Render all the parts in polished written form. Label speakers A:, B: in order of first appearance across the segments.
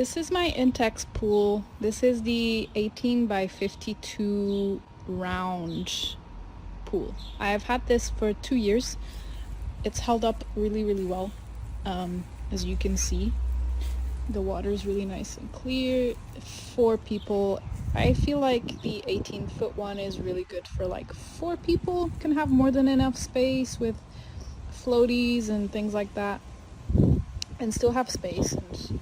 A: This is my INTEX pool. This is the 18 by 52 round pool. I have had this for 2 years. It's held up really well. As you can see, the water is really nice and clear. 4 people. I feel like the 18-foot one is really good for like 4 people. Can have more than enough space with floaties and things like that, and still have space. And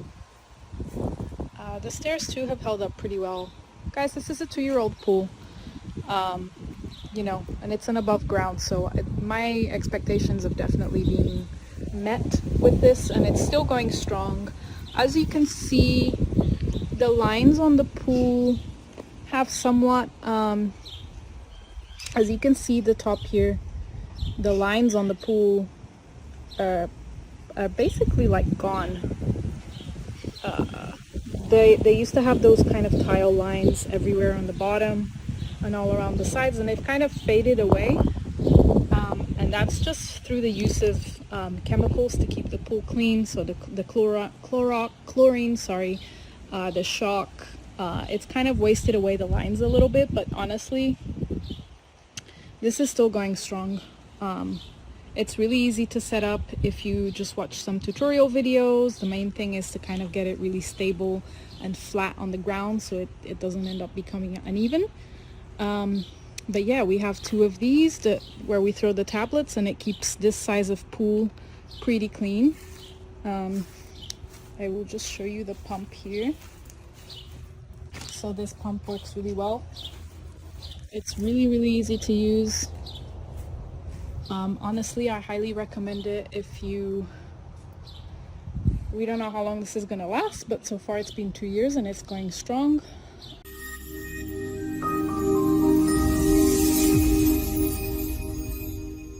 A: the stairs too have held up pretty well. Guys, this is a 2-year-old pool, you know, and it's an above ground, so my expectations have definitely been met with this, and it's still going strong. As you can see, the lines on the pool have somewhat, as you can see the top here, the lines on the pool are basically like gone. They used to have those kind of tile lines everywhere on the bottom and all around the sides, and they've kind of faded away, and that's just through the use of chemicals to keep the pool clean. So the chlorine, sorry, the shock, it's kind of wasted away the lines a little bit, but honestly, this is still going strong. It's really easy to set up if you just watch some tutorial videos. The main thing is to kind of get it really stable and flat on the ground so it doesn't end up becoming uneven. But yeah, we have 2 of these where we throw the tablets, and it keeps this size of pool pretty clean. I will just show you the pump here. So this pump works really well. It's really easy to use. Honestly, I highly recommend it if you... We don't know how long this is gonna last, but so far it's been 2 years and it's going strong.